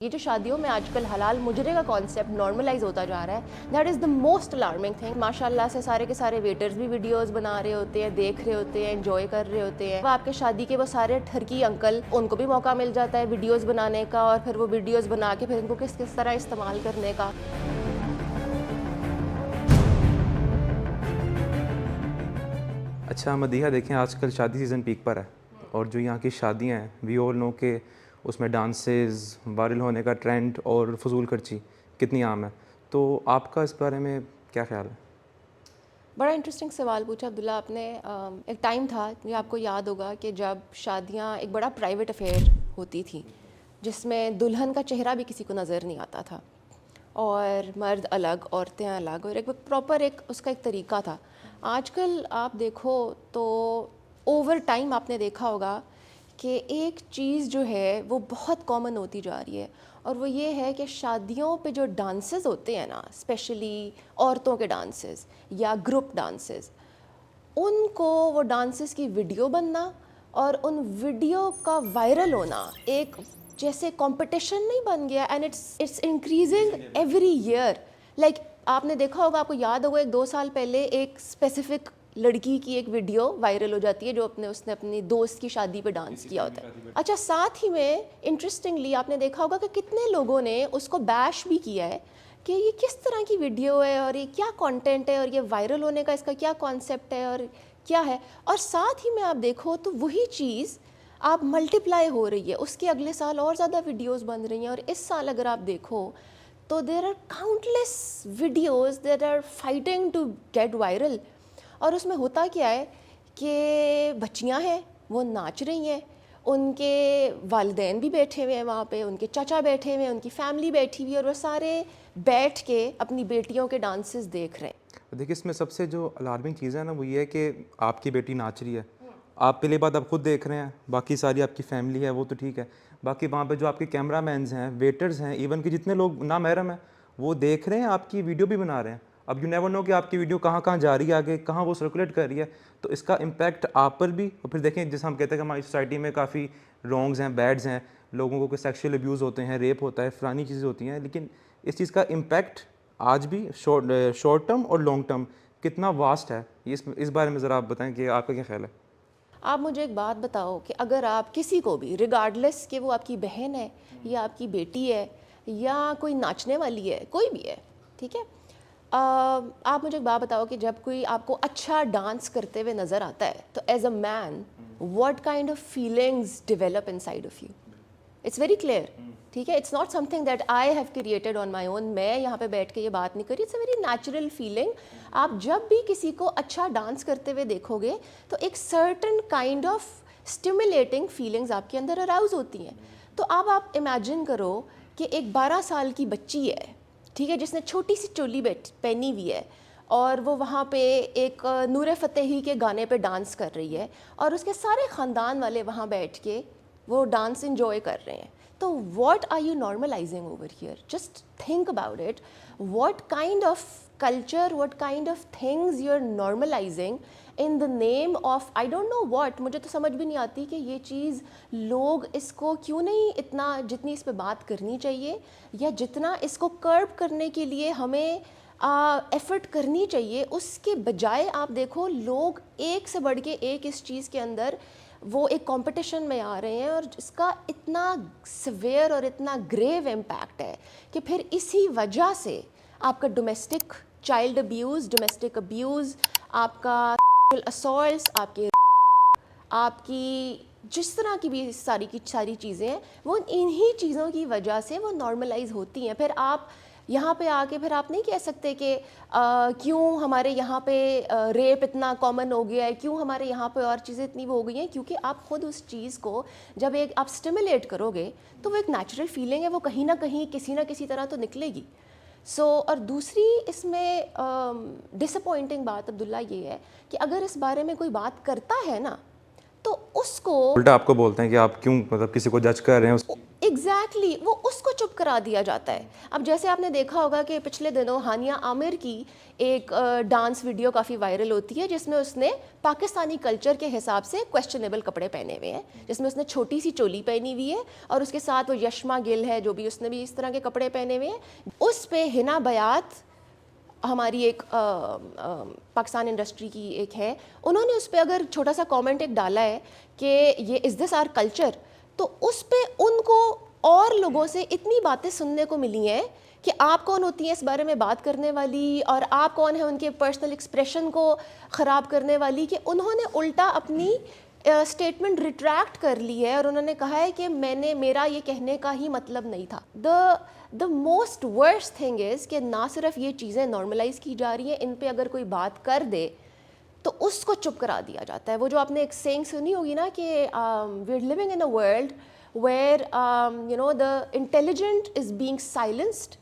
یہ جو شادیوں میں آج کل حلال مجرے کا کانسیپٹ نارملائز ہوتا جا رہا ہے، that is the most alarming thing. ماشاء اللہ سے سارے کے سارے ویٹرز بھی ویڈیوز بنا رہے ہوتے ہیں، دیکھ رہے ہوتے ہیں، انجوائے کر رہے ہوتے ہیں. آپ کے شادی کے وہ سارے ٹھرکی انکل، ان کو بھی موقع مل جاتا ہے ویڈیوز بنانے کا، اور پھر وہ ویڈیوز بنا کے پھر ان کو کس طرح استعمال کرنے کا. اچھا مدیحہ، دیکھیں آج کل شادی سیزن پیک پر ہے، اور جو یہاں کی شادیاں ہیں وی آل نو کہ اس میں ڈانسز، وائرل ہونے کا ٹرینڈ اور فضول خرچی کتنی عام ہے. تو آپ کا اس بارے میں کیا خیال ہے؟ بڑا انٹرسٹنگ سوال پوچھا عبداللہ آپ نے. ایک ٹائم تھا، یہ آپ کو یاد ہوگا، کہ جب شادیاں ایک بڑا پرائیویٹ افیئر ہوتی تھی، جس میں دلہن کا چہرہ بھی کسی کو نظر نہیں آتا تھا، اور مرد الگ، عورتیں الگ، اور ایک پراپر اس کا ایک طریقہ تھا. آج کل آپ دیکھو تو اوور ٹائم آپ نے دیکھا ہوگا کہ ایک چیز جو ہے وہ بہت کامن ہوتی جا رہی ہے، اور وہ یہ ہے کہ شادیوں پہ جو ڈانسز ہوتے ہیں نا، اسپیشلی عورتوں کے ڈانسز یا گروپ ڈانسز، ان کو وہ ڈانسز کی ویڈیو بننا اور ان ویڈیو کا وائرل ہونا ایک جیسے کمپٹیشن نہیں بن گیا، and it's increasing every year. Like آپ نے دیکھا ہوگا، آپ کو یاد ہوگا، 1-2 سال پہلے ایک اسپیسیفک لڑکی کی ایک ویڈیو وائرل ہو جاتی ہے جو اس نے اپنی دوست کی شادی پہ ڈانس کیا ہوتا ہے. اچھا، ساتھ ہی میں انٹرسٹنگلی آپ نے دیکھا ہوگا کہ کتنے لوگوں نے اس کو بیش بھی کیا ہے کہ یہ کس طرح کی ویڈیو ہے، اور یہ کیا کانٹینٹ ہے، اور یہ وائرل ہونے کا اس کا کیا کانسیپٹ ہے، اور کیا ہے. اور ساتھ ہی میں آپ دیکھو تو وہی چیز آپ ملٹیپلائی ہو رہی ہے، اس کے اگلے سال اور زیادہ ویڈیوز بن رہی ہیں، اور اس سال اگر آپ دیکھو تو there are countless videos that are fighting to get viral. اور اس میں ہوتا کیا ہے کہ بچیاں ہیں، وہ ناچ رہی ہیں، ان کے والدین بھی بیٹھے ہوئے ہیں وہاں پہ، ان کے چچا بیٹھے ہوئے ہیں، ان کی فیملی بیٹھی ہوئی ہے، اور وہ سارے بیٹھ کے اپنی بیٹیوں کے ڈانسز دیکھ رہے ہیں. دیکھیے اس میں سب سے جو الارمنگ چیز ہے نا، وہ یہ ہے کہ آپ کی بیٹی ناچ رہی ہے، آپ پہلی بات آپ خود دیکھ رہے ہیں، باقی ساری آپ کی فیملی ہے وہ تو ٹھیک ہے، باقی وہاں پہ جو آپ کے کیمرہ مینز ہیں، ویٹرز ہیں، ایون کہ جتنے لوگ نامحرم ہیں وہ دیکھ رہے ہیں، آپ کی ویڈیو بھی بنا رہے ہیں. اب یو نیور نو کہ آپ کی ویڈیو کہاں کہاں جا رہی ہے، آگے کہاں وہ سرکولیٹ کر رہی ہے. تو اس کا امپیکٹ آپ پر بھی، اور پھر دیکھیں جیسے ہم کہتے ہیں کہ ہماری سوسائٹی میں کافی رانگز ہیں، بیڈز ہیں، لوگوں کو کوئی سیکشل ابیوز ہوتے ہیں، ریپ ہوتا ہے، فلانی چیزیں ہوتی ہیں، لیکن اس چیز کا امپیکٹ آج بھی شارٹ ٹرم اور لانگ ٹرم کتنا واسٹ ہے. اس بارے میں ذرا آپ بتائیں کہ آپ کا کیا خیال ہے؟ آپ مجھے ایک بات بتاؤ کہ اگر آپ کسی کو بھی، ریگارڈلیس کہ وہ آپ کی بہن ہے یا آپ کی بیٹی ہے یا کوئی ناچنے والی ہے، کوئی بھی ہے، ٹھیک ہے، آپ مجھے ایک بات بتاؤ کہ جب کوئی آپ کو اچھا ڈانس کرتے ہوئے نظر آتا ہے تو as a man what kind of feelings develop inside of you? It's very clear, ٹھیک ہے، it's not something that I have created on my own. میں یہاں پہ بیٹھ کے یہ بات نہیں کری، it's a very natural feeling. آپ جب بھی کسی کو اچھا ڈانس کرتے ہوئے دیکھو گے تو ایک certain kind of stimulating feelings آپ کے اندر اراؤز ہوتی ہیں. تو اب آپ امیجن کرو کہ ایک 12 سال کی بچی ہے، ٹھیک ہے، جس نے چھوٹی سی چولی پہنی ہوئی ہے، اور وہ وہاں پہ ایک نور فتحی کے گانے پہ ڈانس کر رہی ہے، اور اس کے سارے خاندان والے وہاں بیٹھ کے وہ ڈانس انجوائے کر رہے ہیں. تو what are you normalising over here? Just think about it. What kind of culture, what kind of things you are normalising in the name of I don't know what. مجھے تو سمجھ بھی نہیں آتی کہ یہ چیز لوگ اس کو کیوں نہیں اتنا، جتنی اس پہ بات کرنی چاہیے یا جتنا اس کو کرب کرنے کے لیے ہمیں ایفرٹ کرنی چاہیے، اس کے بجائے آپ دیکھو لوگ ایک سے بڑھ کے ایک اس چیز کے اندر وہ ایک کمپٹیشن میں آ رہے ہیں، اور اس کا اتنا سویئر اور اتنا گریو امپیکٹ ہے کہ پھر اسی وجہ سے آپ کا domestic child abuse, domestic abuse, آپ کا اسالٹس، آپ کی جس طرح کی بھی ساری کی ساری چیزیں ہیں، وہ انہی چیزوں کی وجہ سے وہ نارملائز ہوتی ہیں. پھر آپ یہاں پہ آ کے پھر آپ نہیں کہہ سکتے کہ کیوں ہمارے یہاں پہ ریپ اتنا کامن ہو گیا ہے، کیوں ہمارے یہاں پہ اور چیزیں اتنی وہ ہو گئی ہیں، کیونکہ آپ خود اس چیز کو جب ایک آپ اسٹیمولیٹ کرو گے تو وہ ایک نیچرل فیلنگ ہے، وہ کہیں نہ کہیں کسی نہ کسی طرح تو نکلے گی. اور دوسری اس میں ڈس اپوائنٹنگ بات عبداللہ یہ ہے کہ اگر اس بارے میں کوئی بات کرتا ہے نا، تو اس کو الٹا آپ کو بولتے ہیں کہ آپ کیوں مطلب کسی کو جج کر رہے ہیں ایگزیکٹلی وہ اس کو چپ کرا دیا جاتا ہے. اب جیسے آپ نے دیکھا ہوگا کہ پچھلے دنوں ہانیہ عامر کی ایک ڈانس ویڈیو کافی وائرل ہوتی ہے جس میں اس نے پاکستانی کلچر کے حساب سے کویسچنیبل کپڑے پہنے ہوئے ہیں, جس میں اس نے چھوٹی سی چولی پہنی ہوئی ہے اور اس کے ساتھ وہ یشما گل ہے جو بھی اس نے بھی اس طرح کے کپڑے پہنے ہوئے ہیں. اس پہ ہنا بیات ہماری ایک پاکستان انڈسٹری کی ایک ہے, انہوں نے اس پہ اگر چھوٹا سا کامنٹ ایک ڈالا ہے کہ یہ از دس آر کلچر, تو اس پہ ان کو اور لوگوں سے اتنی باتیں سننے کو ملی ہیں کہ آپ کون ہوتی ہیں اس بارے میں بات کرنے والی, اور آپ کون ہیں ان کے پرسنل ایکسپریشن کو خراب کرنے والی, کہ انہوں نے الٹا اپنی اسٹیٹمنٹ ریٹریکٹ کر لی ہے اور انہوں نے کہا ہے کہ میرا یہ کہنے کا ہی مطلب نہیں تھا. The most worst thing is کہ نہ صرف یہ چیزیں نارملائز کی جا رہی ہیں, ان پہ اگر کوئی بات کر دے تو اس کو چپ کرا دیا جاتا ہے. وہ جو آپ نے ایک سینگ سنی ہوگی نا کہ we are living in a world where the intelligent is being silenced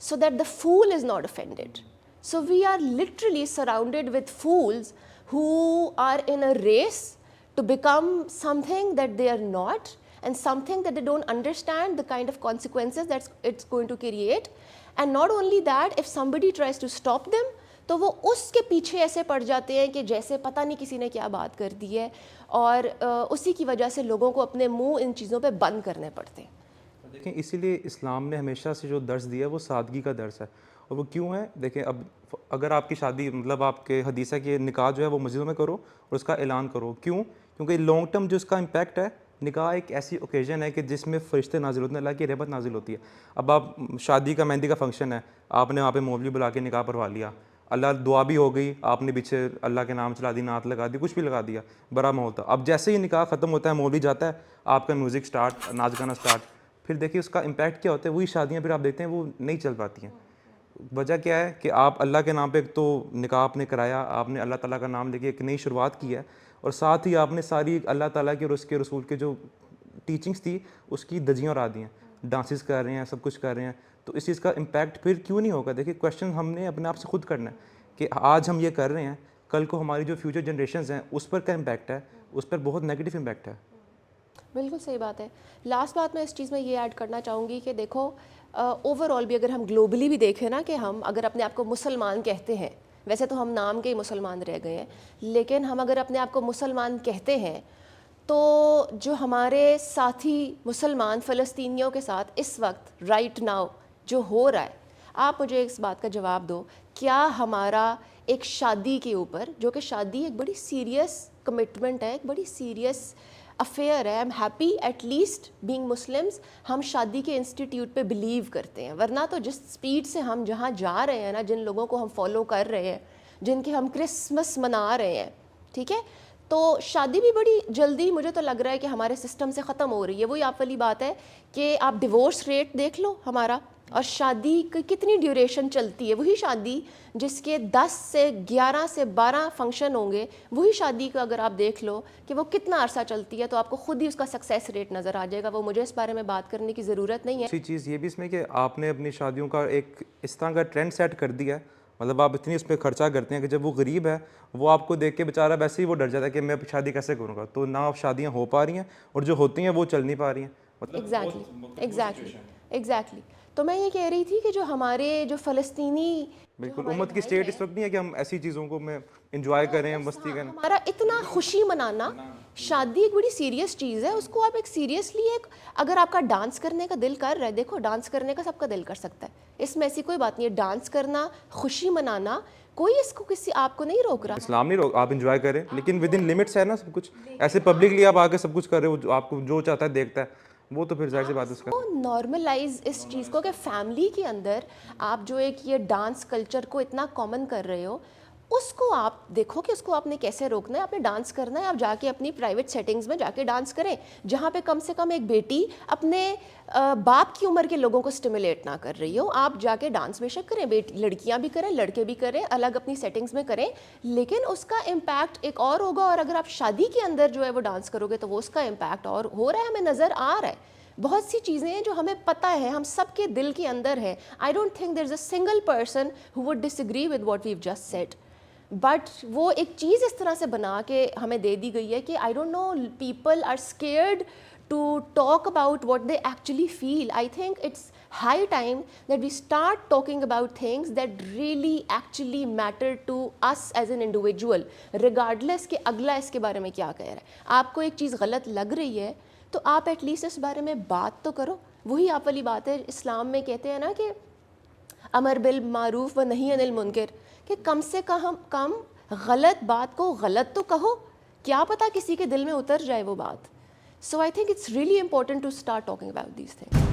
so that the fool is not offended. So we are literally surrounded with fools who are in a race to become something that they are not, and something that they don't understand the kind of consequences that it's going to create. And not only that, if somebody tries to stop them, تو وہ اس کے پیچھے ایسے پڑ جاتے ہیں کہ جیسے پتہ نہیں کسی نے کیا بات کر دی ہے, اور اسی کی وجہ سے لوگوں کو اپنے منہ ان چیزوں پہ بند کرنے پڑتے ہیں. دیکھیں اسی لیے اسلام نے ہمیشہ سے جو درس دیا ہے وہ سادگی کا درس ہے. اور وہ کیوں ہے دیکھیں, اب اگر آپ کی شادی مطلب آپ کے حدیث ہے کہ نکاح جو ہے وہ مسجدوں میں کرو اور اس کا اعلان کرو. کیوں؟ کیونکہ لانگ ٹرم جو اس کا امپیکٹ ہے, نکاح ایک ایسی اوکیزن ہے کہ جس میں فرشتے نازل ہوتے ہیں, اللہ کی رحمت نازل ہوتی ہے. اب آپ شادی کا مہندی کا فنکشن ہے, آپ نے وہاں پہ مولوی بلا کے نکاح پڑھوا لیا, اللہ دعا بھی ہو گئی, آپ نے پیچھے اللہ کے نام چلا دی, نعت لگا دی, کچھ بھی لگا دیا, بڑا ماحول تھا. اب جیسے ہی نکاح ختم ہوتا ہے, مولوی جاتا ہے, آپ کا میوزک سٹارٹ, ناچ گانا سٹارٹ, پھر دیکھیے اس کا امپیکٹ کیا ہوتا ہے. وہی شادیاں پھر آپ دیکھتے ہیں وہ نہیں چل پاتی ہیں. وجہ کیا ہے کہ آپ اللہ کے نام پہ ایک تو نکاح آپ نے کرایا, آپ نے اللہ تعالیٰ کا نام لے کے ایک نئی شروعات کی ہے, اور ساتھ ہی آپ نے ساری اللہ تعالیٰ کے اور اس کے رسول کے جو ٹیچنگس تھی اس کی دجیاں اڑا دی ہیں. ڈانسز کر رہے ہیں, سب کچھ کر رہے ہیں, تو اس چیز کا امپیکٹ پھر کیوں نہیں ہوگا؟ دیکھیے کویشچن ہم نے اپنے آپ سے خود کرنا ہے کہ آج ہم یہ کر رہے ہیں, کل کو ہماری جو فیوچر جنریشنز ہیں اس پر کیا امپیکٹ ہے, اس پر بہت نیگیٹو امپیکٹ ہے. بالکل صحیح بات ہے. لاسٹ بات میں اس چیز میں یہ ایڈ کرنا چاہوں گی کہ دیکھو اوور آل بھی اگر ہم گلوبلی بھی دیکھیں نا, کہ ہم اگر اپنے آپ کو مسلمان کہتے ہیں, ویسے تو ہم نام کے ہی مسلمان رہ گئے ہیں, لیکن ہم اگر اپنے آپ کو مسلمان کہتے ہیں تو جو ہمارے ساتھی مسلمان فلسطینیوں کے ساتھ اس وقت رائٹ ناؤ جو ہو رہا ہے, آپ مجھے اس بات کا جواب دو, کیا ہمارا ایک شادی کے اوپر, جو کہ شادی ایک بڑی سیریس کمٹمنٹ ہے, ایک بڑی سیریس افیئر ہے, I am happy at least being Muslims, ہم شادی کے انسٹیٹیوٹ پہ بلیو کرتے ہیں, ورنہ تو جس سپیڈ سے ہم جہاں جا رہے ہیں نا, جن لوگوں کو ہم فالو کر رہے ہیں, جن کے ہم کرسمس منا رہے ہیں, ٹھیک ہے, تو شادی بھی بڑی جلدی مجھے تو لگ رہا ہے کہ ہمارے سسٹم سے ختم ہو رہی ہے. وہی آپ والی بات ہے کہ آپ ڈیورس ریٹ دیکھ لو ہمارا, اور شادی کی کتنی ڈیوریشن چلتی ہے. وہی شادی جس کے 10 سے 11 سے 12 فنکشن ہوں گے, وہی شادی کا اگر آپ دیکھ لو کہ وہ کتنا عرصہ چلتی ہے, تو آپ کو خود ہی اس کا سکسیس ریٹ نظر آ جائے گا. وہ مجھے اس بارے میں بات کرنے کی ضرورت نہیں ہے. اسی چیز یہ بھی اس میں کہ آپ نے اپنی شادیوں کا ایک اس طرح کا ٹرینڈ سیٹ کر دیا ہے, مطلب آپ اتنی اس پہ خرچہ کرتے ہیں کہ جب وہ غریب ہے وہ آپ کو دیکھ کے بیچارہ ویسے ہی وہ ڈر جاتا ہے کہ میں شادی کیسے کروں گا. تو نہ اب شادیاں ہو پا رہی ہیں, اور جو ہوتی ہیں وہ چل نہیں پا رہی ہیں. مطلب ایگزیکٹلی. تو میں یہ کہہ رہی تھی کہ جو ہمارے جو فلسطینی, بالکل امت کی اسٹیٹ اس وقت نہیں ہے کہ ہم ایسی چیزوں کو میں انجوائے کریں, مستی کریں. ہمارا اتنا خوشی منانا, شادی ایک بڑی سیریس چیز ہے, اس کو آپ ایک سیریسلی ایک, اگر آپ کا ڈانس کرنے کا دل کر رہا ہے, دیکھو ڈانس کرنے کا سب کا دل کر سکتا ہے, اس میں ایسی کوئی بات نہیں ہے. ڈانس کرنا, خوشی منانا, کوئی اس کو کسی آپ کو نہیں روک رہا. اسلام نہیں روک, آپ انجوائے کریں, لیکن ود ان لمٹس ہے نا سب کچھ. ایسے پبلکلی آپ آ کے سب کچھ کر رہے ہو, آپ کو جو چاہتا ہے دیکھتا ہے, وہ تو پھر ظاہر سی بات ہے اس کا. نارملائز اس چیز کو کہ فیملی کے اندر آپ جو ایک یہ ڈانس کلچر کو اتنا کامن کر رہے ہو, اس کو آپ دیکھو کہ اس کو آپ نے کیسے روکنا ہے. آپ نے ڈانس کرنا ہے, آپ جا کے اپنی پرائیویٹ سیٹنگز میں جا کے ڈانس کریں, جہاں پہ کم سے کم ایک بیٹی اپنے باپ کی عمر کے لوگوں کو سٹیمولیٹ نہ کر رہی ہو. آپ جا کے ڈانس بے شک کریں, لڑکیاں بھی کریں, لڑکے بھی کریں, الگ اپنی سیٹنگز میں کریں, لیکن اس کا امپیکٹ ایک اور ہوگا. اور اگر آپ شادی کے اندر جو ہے وہ ڈانس کرو گے تو وہ اس کا امپیکٹ اور ہو رہا ہے, ہمیں نظر آ رہا ہے. بہت سی چیزیں ہیں جو ہمیں پتہ ہے, ہم سب کے دل کے اندر ہے. I don't think there is a single person who would disagree with what we've just said. But وہ ایک چیز اس طرح سے بنا کے ہمیں دے دی گئی ہے کہ I don't know people are scared to talk about what they actually feel. I think it's high time that we start talking about things that really actually matter to us as an individual, regardless کہ اگلا اس کے بارے میں کیا کہہ رہا ہے. آپ کو ایک چیز غلط لگ رہی ہے تو آپ ایٹ لیسٹ اس بارے میں بات تو کرو. وہی آپ والی بات ہے, اسلام میں کہتے ہیں نا کہ امر بالمعروف و نہی عن المنکر, کہ کم سے کم غلط بات کو غلط تو کہو, کیا پتہ کسی کے دل میں اتر جائے وہ بات. So I think it's really important to start talking about these things.